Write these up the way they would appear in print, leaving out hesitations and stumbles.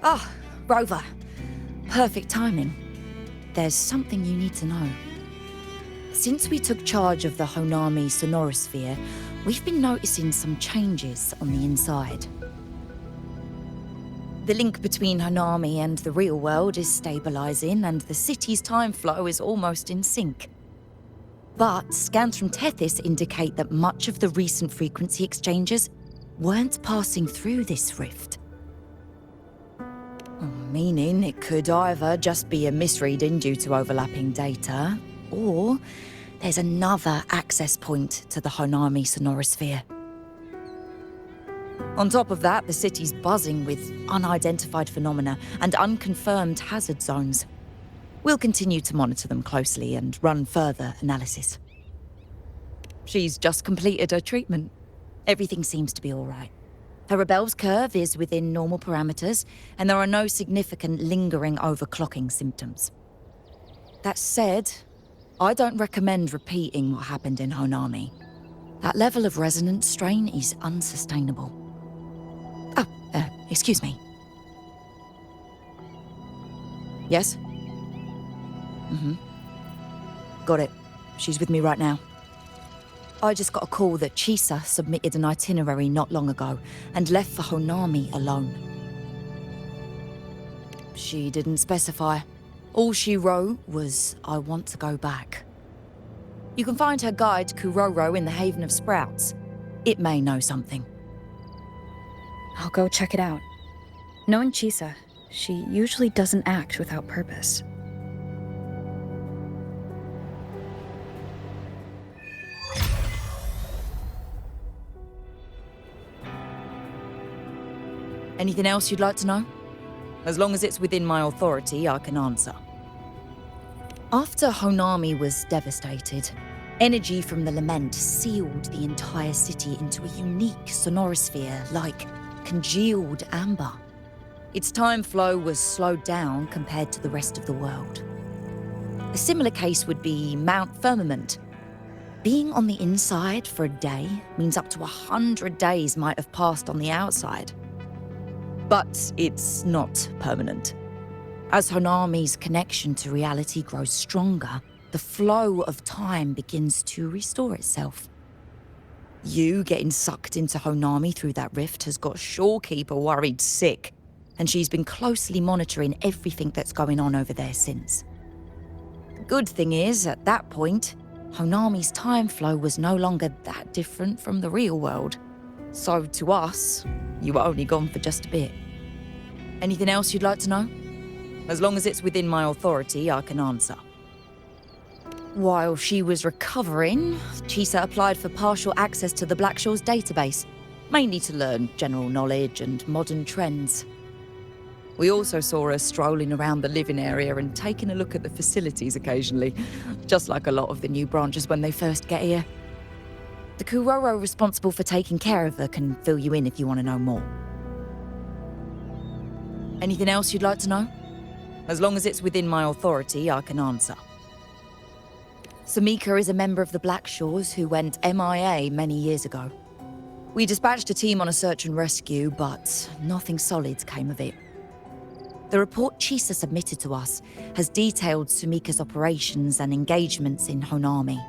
Ah, Rover. Perfect timing. There's something you need to know. Since we took charge of the Honami sonorosphere, we've been noticing some changes on the inside. The link between Honami and the real world is stabilizing, and the city's time flow is almost in sync. But scans from Tethys indicate that much of the recent frequency exchanges weren't passing through this rift. Meaning it could either just be a misreading due to overlapping data, or there's another access point to the Honami sonorosphere. On top of that, the city's buzzing with unidentified phenomena and unconfirmed hazard zones. We'll continue to monitor them closely and run further analysis. She's just completed her treatment. Everything seems to be all right. Her rebel's curve is within normal parameters, and there are no significant lingering overclocking symptoms. That said, I don't recommend repeating what happened in Honami. That level of resonance strain is unsustainable. Oh, excuse me. Yes? Got it. She's with me right now. I just got a call that Chisa submitted an itinerary not long ago and left for Honami alone. She didn't specify. All she wrote was, "I want to go back." You can find her guide to Kuroro in the Haven of Sprouts. It may know something. I'll go check it out. Knowing Chisa, she usually doesn't act without purpose. Anything else you'd like to know? As long as it's within my authority, I can answer. After Honami was devastated, energy from the lament sealed the entire city into a unique sonorosphere like congealed amber. Its time flow was slowed down compared to the rest of the world. A similar case would be Mount Firmament. Being on the inside for a day means up to 100 days might have passed on the outside. But it's not permanent. As Honami's connection to reality grows stronger, the flow of time begins to restore itself. You getting sucked into Honami through that rift has got Shorekeeper worried sick, and she's been closely monitoring everything that's going on over there since. The good thing is, at that point, Honami's time flow was no longer that different from the real world. So to us, you were only gone for just a bit. Anything else you'd like to know? As long as it's within my authority, I can answer. While she was recovering, Chisa applied for partial access to the Blackshaws database, mainly to learn general knowledge and modern trends. We also saw her strolling around the living area and taking a look at the facilities occasionally, just like a lot of the new branches when they first get here. The Kuroro responsible for taking care of her can fill you in if you want to know more. Anything else you'd like to know? As long as it's within my authority, I can answer. Samika is a member of the Blackshaws who went MIA many years ago. We dispatched a team on a search and rescue, but nothing solid came of it. The report Chisa submitted to us has detailed Sumika's operations and engagements in Honami.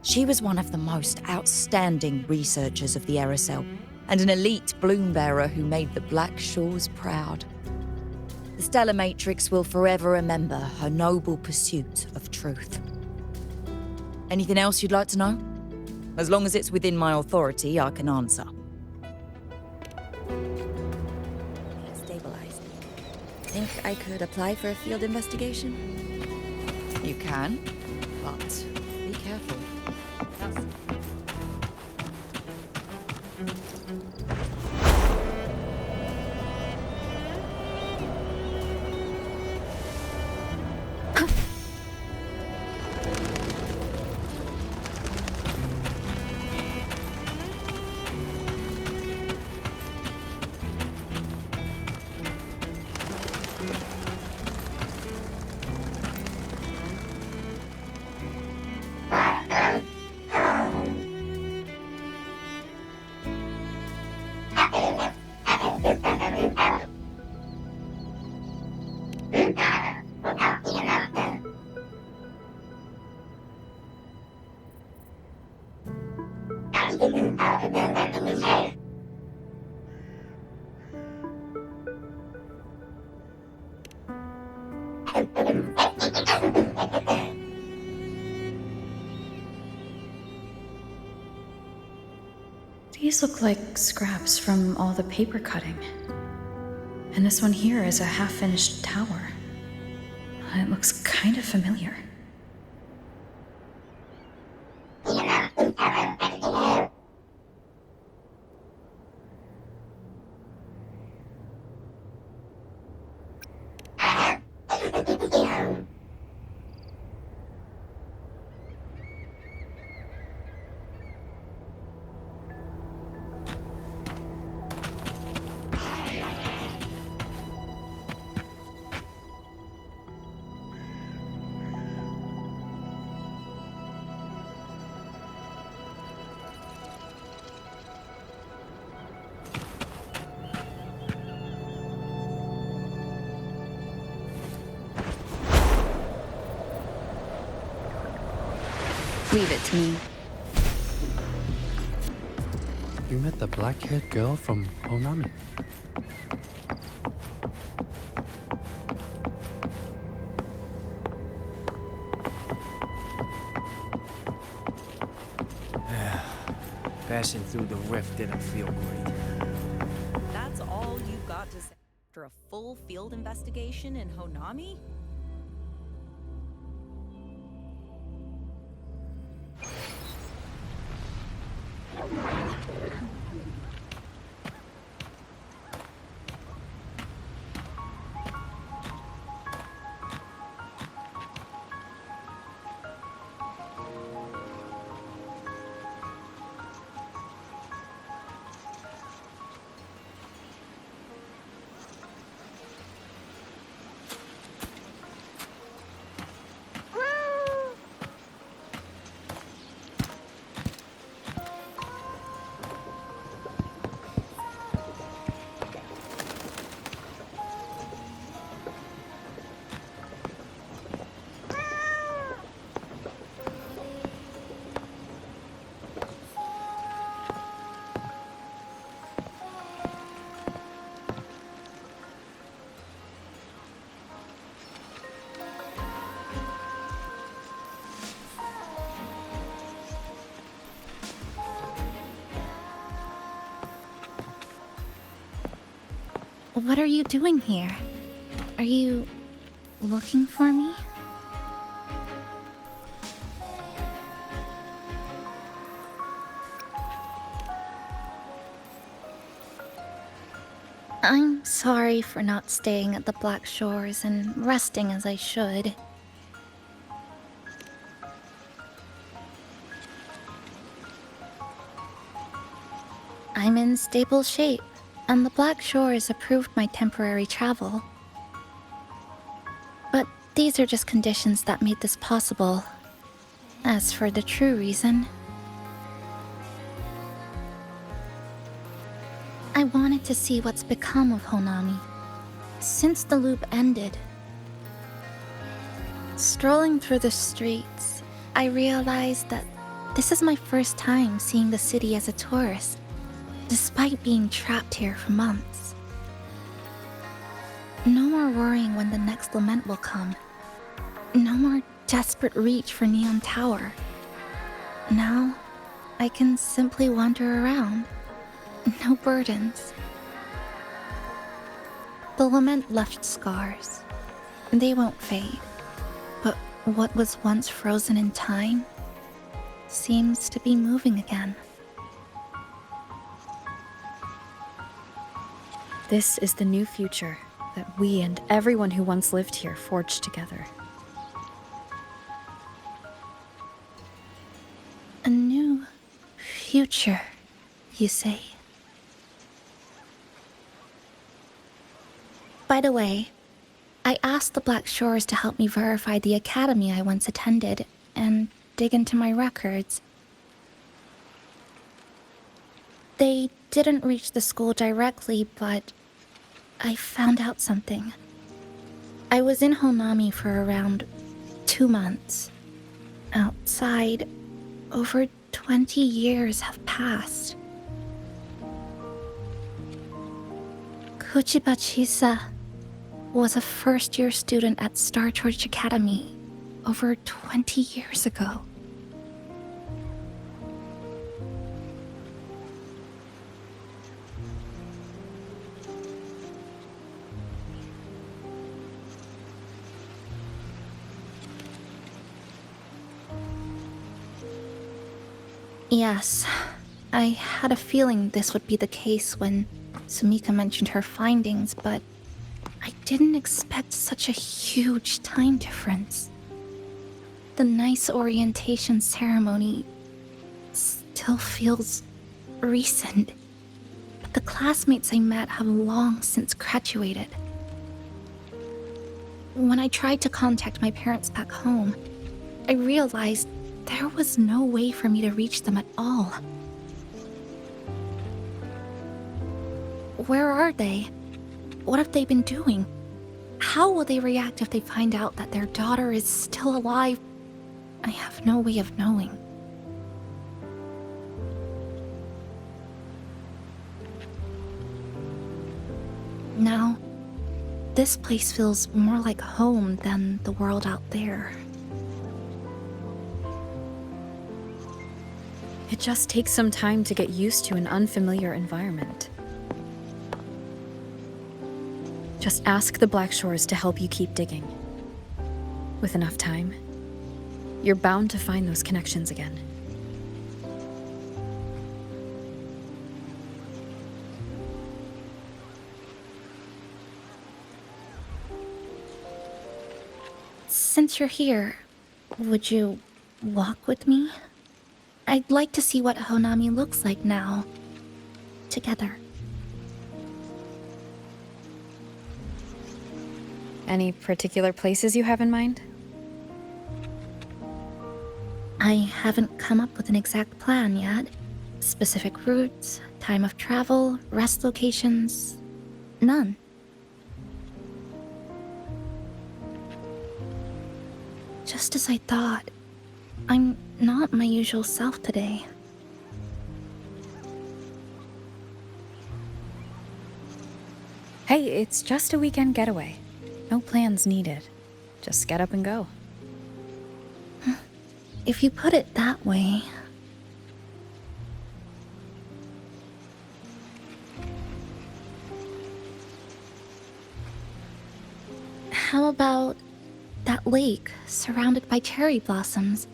She was one of the most outstanding researchers of the Aerocell, and an elite bloom bearer who made the Blackshaws proud. The Stellar Matrix will forever remember her noble pursuit of truth. Anything else you'd like to know? As long as it's within my authority, I can answer. Stabilized. Think I could apply for a field investigation? You can, but be careful. These look like scraps from all the paper cutting. And this one here is a half-finished tower. It looks kind of familiar. Leave it to me. You met the black-haired girl from Honami. Passing through the rift didn't feel great. That's all you got to say after a full field investigation in Honami? What are you doing here? Are you looking for me? I'm sorry for not staying at the Black Shores and resting as I should. I'm in stable shape, and the Black Shores approved my temporary travel. But these are just conditions that made this possible. As for the true reason, I wanted to see what's become of Honami since the loop ended. Strolling through the streets, I realized that this is my first time seeing the city as a tourist, despite being trapped here for months. No more worrying when the next lament will come. No more desperate reach for Neon Tower. Now, I can simply wander around. No burdens. The lament left scars. They won't fade. But what was once frozen in time seems to be moving again. This is the new future that we and everyone who once lived here forged together. A new future, you say? By the way, I asked the Black Shores to help me verify the academy I once attended and dig into my records. They didn't reach the school directly, but I found out something. I was in Honami for around 2 months. Outside, over 20 years have passed. Kuchiba Chisa was a first-year student at Star Church Academy over 20 years ago. Yes, I had a feeling this would be the case when Sumika mentioned her findings, but I didn't expect such a huge time difference. The nice orientation ceremony still feels recent, but the classmates I met have long since graduated. When I tried to contact my parents back home, I realized there was no way for me to reach them at all. Where are they? What have they been doing? How will they react if they find out that their daughter is still alive? I have no way of knowing. Now, this place feels more like home than the world out there. It just takes some time to get used to an unfamiliar environment. Just ask the Black Shores to help you keep digging. With enough time, you're bound to find those connections again. Since you're here, would you walk with me? I'd like to see what Honami looks like now. Together. Any particular places you have in mind? I haven't come up with an exact plan yet. Specific routes, time of travel, rest locations, none. Just as I thought, I'm not my usual self today. Hey, it's just a weekend getaway. No plans needed. Just get up and go. If you put it that way... How about that lake surrounded by cherry blossoms?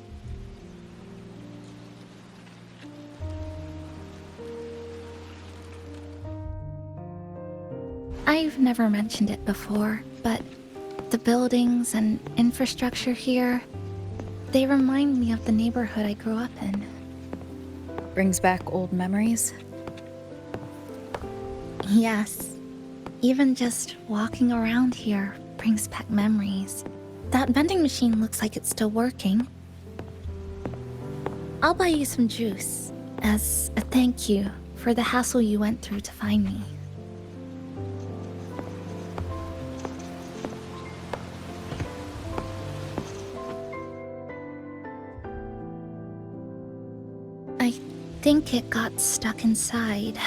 I've never mentioned it before, but the buildings and infrastructure here, they remind me of the neighborhood I grew up in. Brings back old memories? Yes. Even just walking around here brings back memories. That vending machine looks like it's still working. I'll buy you some juice as a thank you for the hassle you went through to find me. I think it got stuck inside.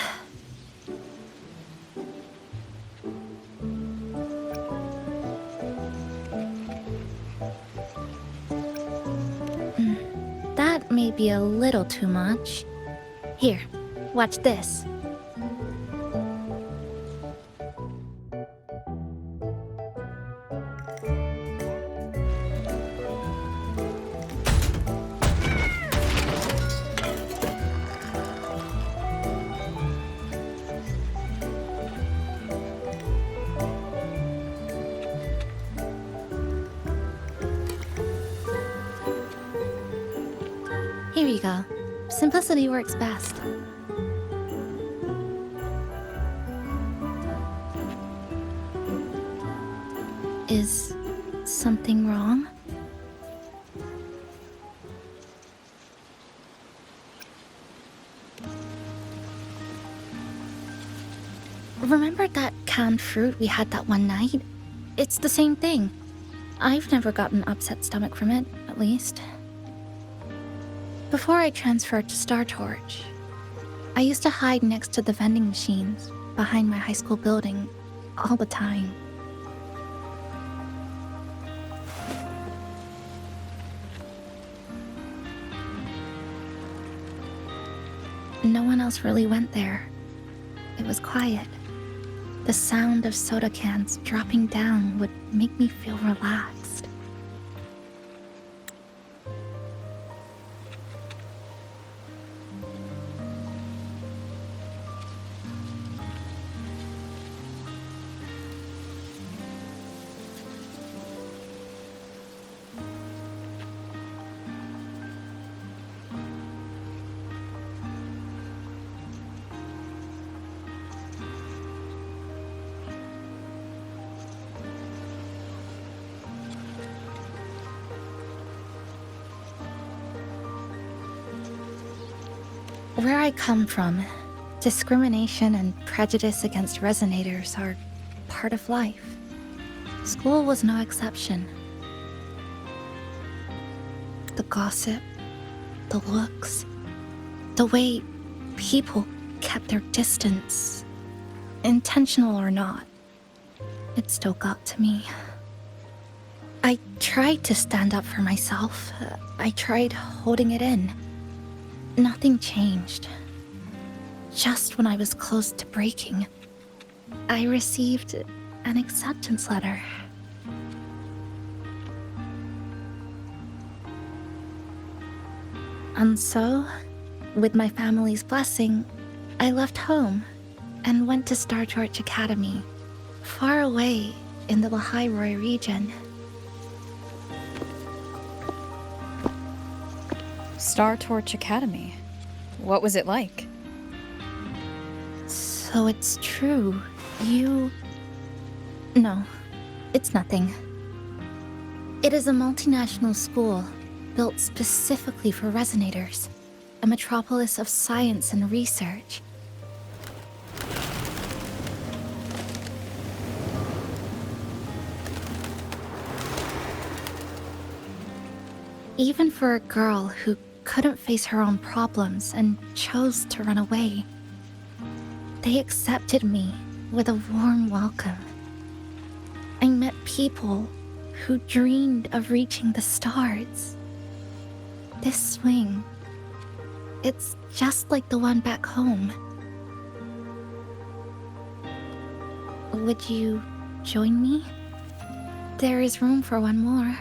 That may be a little too much. Here, watch this. Here you go. Simplicity works best. Is something wrong? Remember that canned fruit we had that one night? It's the same thing. I've never gotten upset stomach from it, at least. Before I transferred to Star Torch, I used to hide next to the vending machines behind my high school building all the time. No one else really went there. It was quiet. The sound of soda cans dropping down would make me feel relaxed. Where I come from, discrimination and prejudice against resonators are part of life. School was no exception. The gossip, the looks, the way people kept their distance, intentional or not, it still got to me. I tried to stand up for myself. I tried holding it in. Nothing changed. Just when I was close to breaking, I received an acceptance letter. And so, with my family's blessing, I left home and went to Star Torch Academy, far away in the Lahai region. Star Torch Academy. What was it like? So it's true. You... No, it's nothing. It is a multinational school built specifically for resonators, a metropolis of science and research. Even for a girl who couldn't face her own problems and chose to run away, they accepted me with a warm welcome. I met people who dreamed of reaching the stars. This swing, it's just like the one back home. Would you join me? There is room for one more.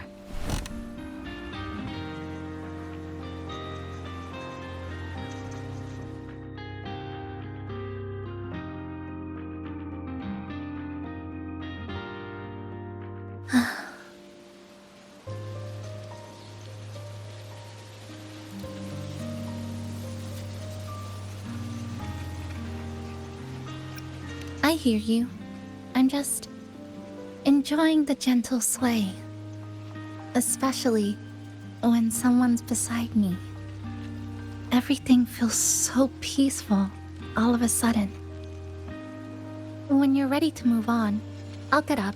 I hear you. I'm just enjoying the gentle sway. Especially when someone's beside me. Everything feels so peaceful all of a sudden. When you're ready to move on, I'll get up.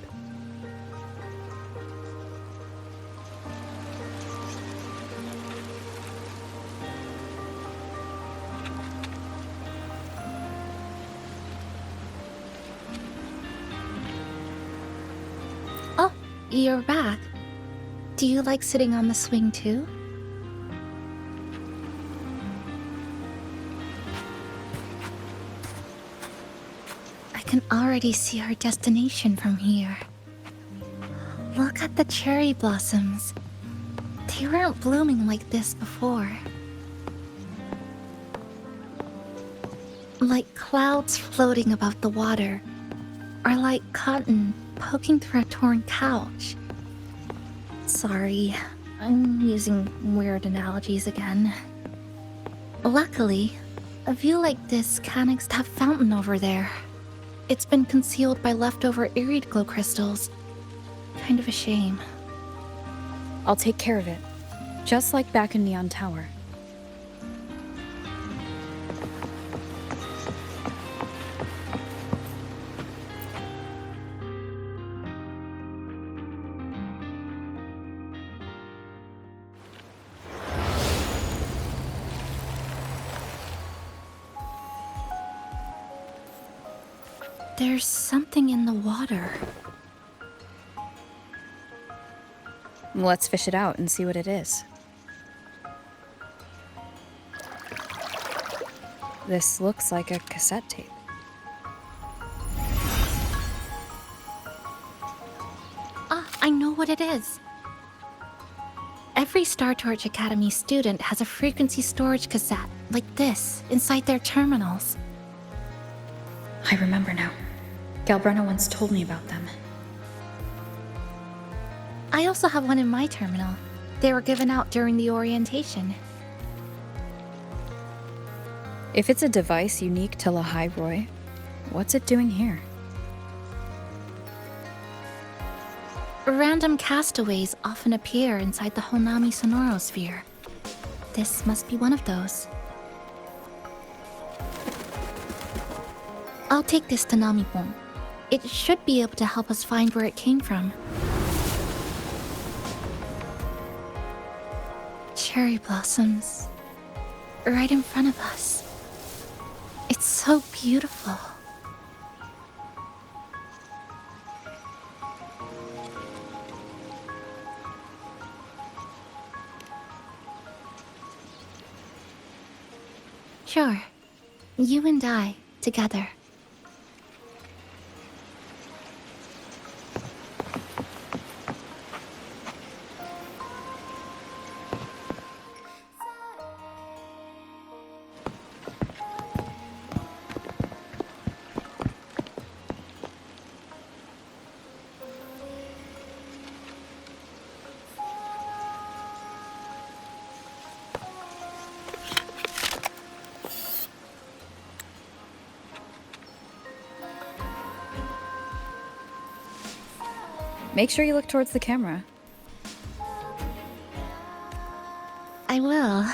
Oh, you're back. Do you like sitting on the swing too? I can already see our destination from here. Look at the cherry blossoms. They weren't blooming like this before. Like clouds floating above the water, or like cotton poking through a torn couch. Sorry, I'm using weird analogies again. Luckily, a view like this can't except fountain over there. It's been concealed by leftover irid glow crystals. Kind of a shame. I'll take care of it. Just like back in Neon Tower. There's something in the water. Let's fish it out and see what it is. This looks like a cassette tape. Ah, I know what it is. Every Star Torch Academy student has a frequency storage cassette, like this, inside their terminals. I remember now. Galbrenna once told me about them. I also have one in my terminal. They were given out during the orientation. If it's a device unique to Lahai Roy, what's it doing here? Random castaways often appear inside the Honami sonorosphere. This must be one of those. I'll take this to Namipon. It should be able to help us find where it came from. Cherry blossoms. Right in front of us. It's so beautiful. Sure. You and I, together. Make sure you look towards the camera. I will.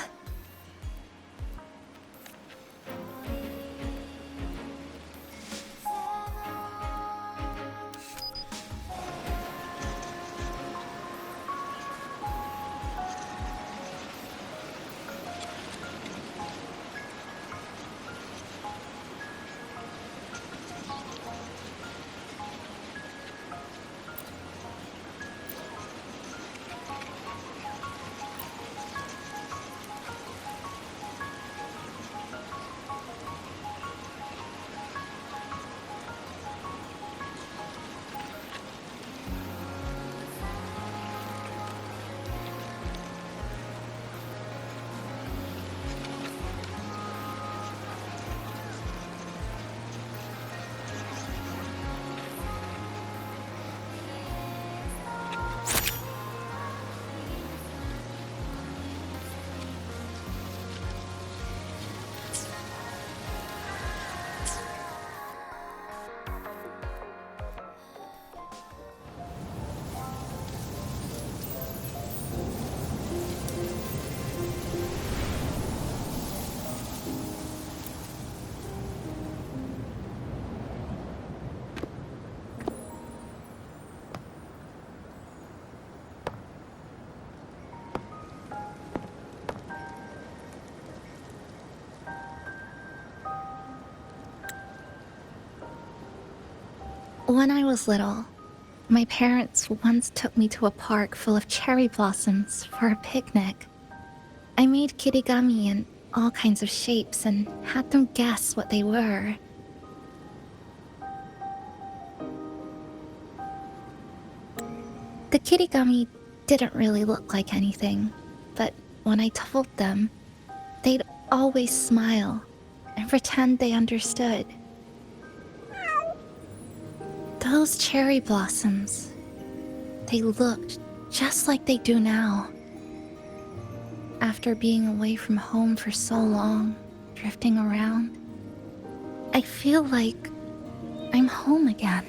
When I was little, my parents once took me to a park full of cherry blossoms for a picnic. I made kirigami in all kinds of shapes and had them guess what they were. The kirigami didn't really look like anything, but when I told them, they'd always smile and pretend they understood. Those cherry blossoms, they looked just like they do now. After being away from home for so long, drifting around, I feel like I'm home again.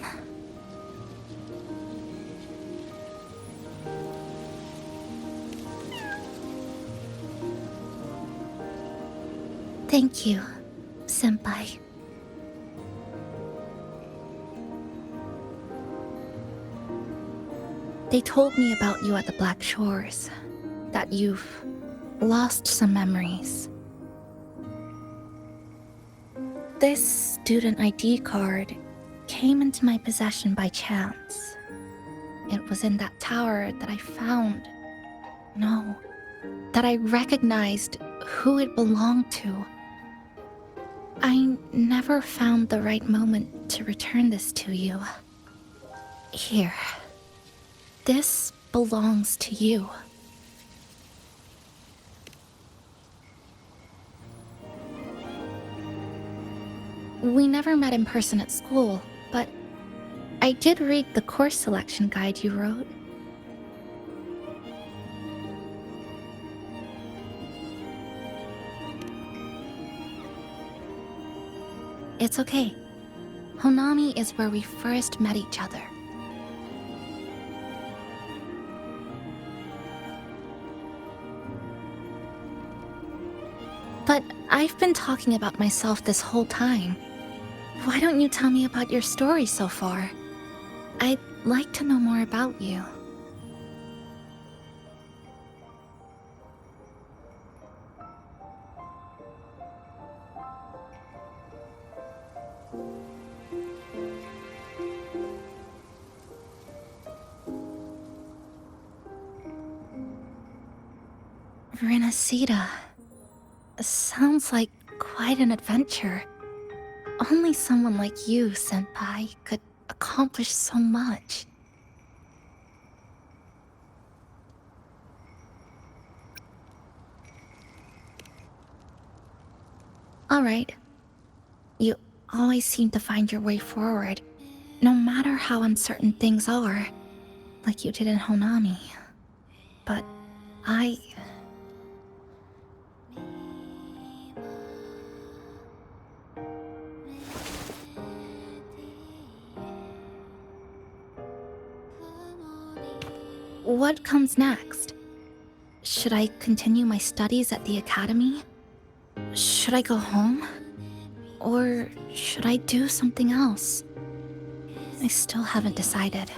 Thank you, Senpai. They told me about you at the Black Shores, that you've lost some memories. This student ID card, came into my possession by chance. It was in that tower that I found. No, that I recognized who it belonged to. I never found the right moment to return this to you. Here. This belongs to you. We never met in person at school, but I did read the course selection guide you wrote. It's okay. Honami is where we first met each other. But I've been talking about myself this whole time. Why don't you tell me about your story so far? I'd like to know more about you. Renacida. Sounds like quite an adventure. Only someone like you, Senpai, could accomplish so much. Alright. You always seem to find your way forward, no matter how uncertain things are, like you did in Honami. But what comes next? Should I continue my studies at the academy? Should I go home? Or should I do something else? I still haven't decided.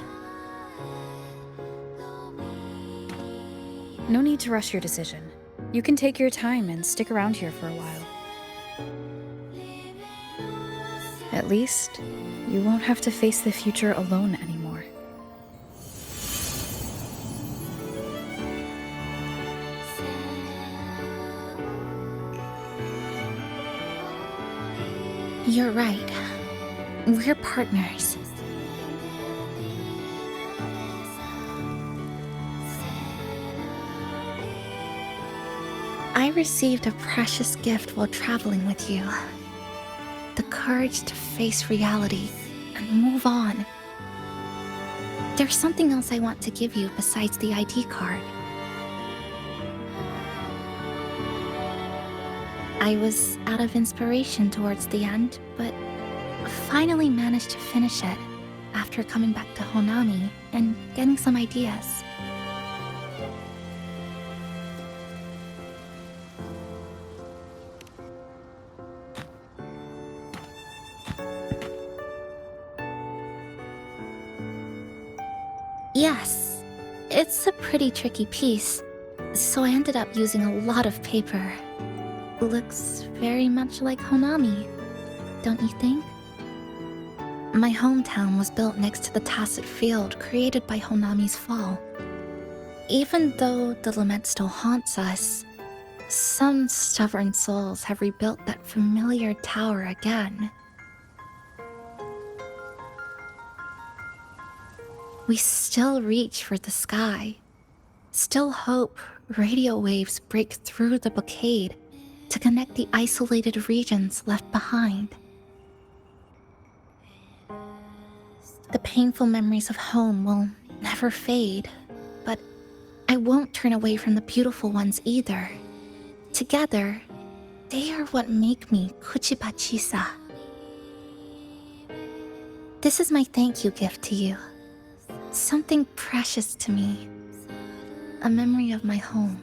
No need to rush your decision. You can take your time and stick around here for a while. At least, you won't have to face the future alone anymore. You're right. We're partners. I received a precious gift while traveling with you. The courage to face reality and move on. There's something else I want to give you besides the ID card. I was out of inspiration towards the end, but finally managed to finish it after coming back to Honami and getting some ideas. Yes, it's a pretty tricky piece, so I ended up using a lot of paper. Looks very much like Honami, don't you think? My hometown was built next to the tacit field created by Honami's fall. Even though the lament still haunts us, some stubborn souls have rebuilt that familiar tower again. We still reach for the sky, still hope radio waves break through the blockade to connect the isolated regions left behind. The painful memories of home will never fade, but I won't turn away from the beautiful ones either. Together, they are what make me Kuchibachisa. This is my thank you gift to you. Something precious to me. A memory of my home.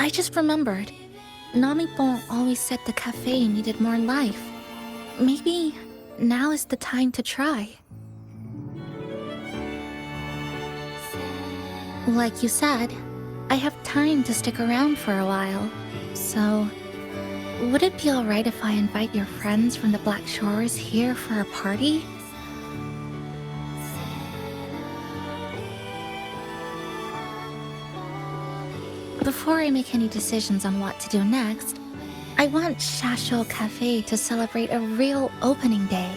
I just remembered. Namipon always said the cafe needed more life. Maybe now is the time to try. Like you said, I have time to stick around for a while. So, would it be alright if I invite your friends from the Black Shores here for a party? Before I make any decisions on what to do next, I want Shashou Cafe to celebrate a real opening day.